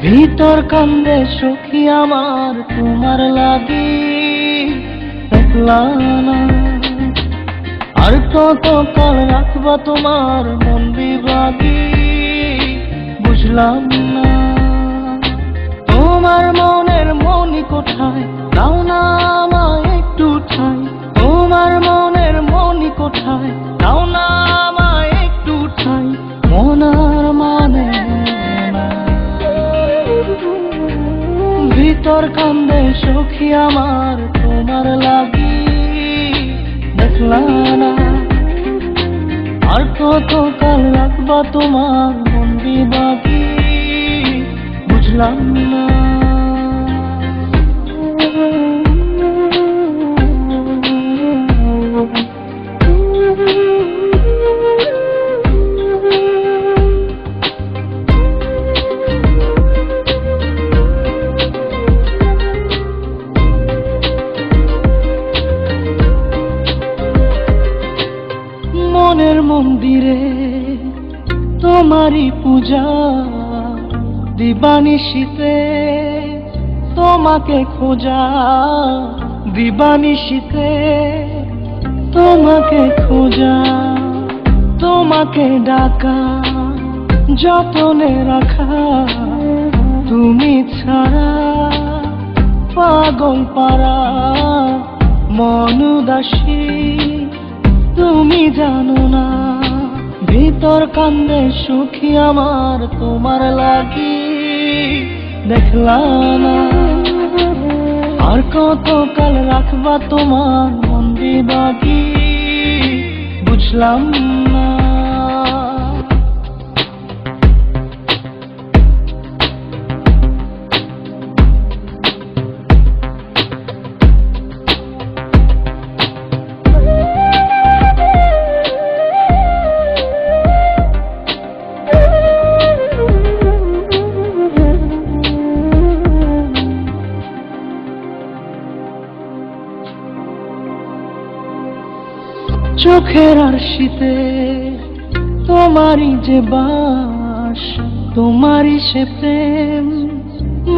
ভিতর কান্দে সখী আমার তোমার লাগি, দেখলা না আর কত কাল রাখবা তোমার মন বিভাগী, বুঝলাম না তোমার মনের মনি কোথায়, দাও না আমায় একটু ঠাই। তোমার মনের মনি কোথায়, দাও না আমায় একটু ঠাই। মনার মানে ভিতর কান্দে সখী আমার তোমার লাগি, দেখলা না আর কত কাল রাখবা তোমার মন বিভাগী, বুঝলাম না। মনের মন্দিরে তোমারই পূজা, দিবানিশীতে তোমাকে খোঁজা, দিবানিশীতে তোমাকে খোঁজা, তোমাকে ডাকা, যতনে রাখা, তুমি ছাড়া পাগল পারা মন উদাসী, তুমি জানো না ভিতর কান্দে সুখী আমার তোমার লাগি, দেখলা না আর কত কাল রাখবা তোমার মন বিভাগী, বুঝলাম না। চোখের আরশিতে তোমারই যে বাস, তোমারই সে প্রেম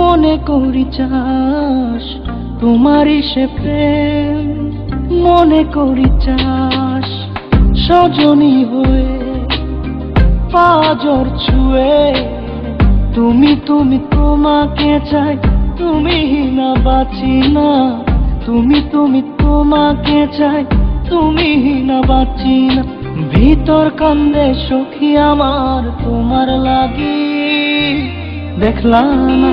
মনে করি চাস, তোমারই সে প্রেম মনে করি চাস। সজনী হয়ে পাজর ছুঁয়ে তুমি তুমি তোমাকে চাই, তুমি না বাঁচি না, তুমি তুমি তোমাকে চাই, তুমি না বাঁচি না। ভিতর কান্দে সখী আমার তোমার লাগি, দেখলা না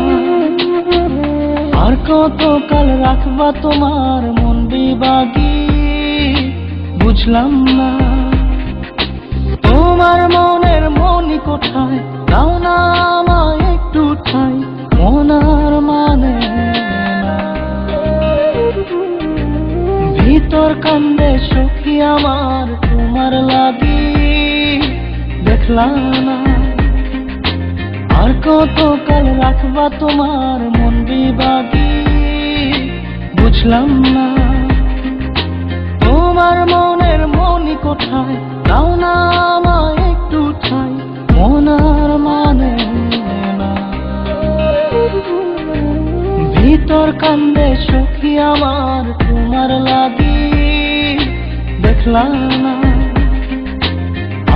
আর কত কাল রাখবা তোমার মন বিভাগী, বুঝলাম না তোমার মনের মনি কোথায়, দাও না আমায় একটু ঠাই। মনার মানে ভিতর কান্দে সখী আমার তোমার লাগি, দেখলা না আর কত কাল রাখবা তোমার মন বিভাগী, বুঝলাম না তোমার মনের মনি কোথায়, দাও না আমায় একটু ঠাই। মনার মানে ভিতর কান্দে সখী আমার তোমার লাগি, দেখলা না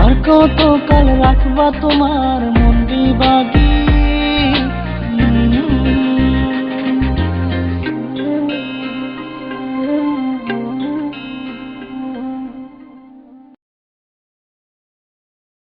আর কত কাল রাখবা তোমার মন বিভাগী।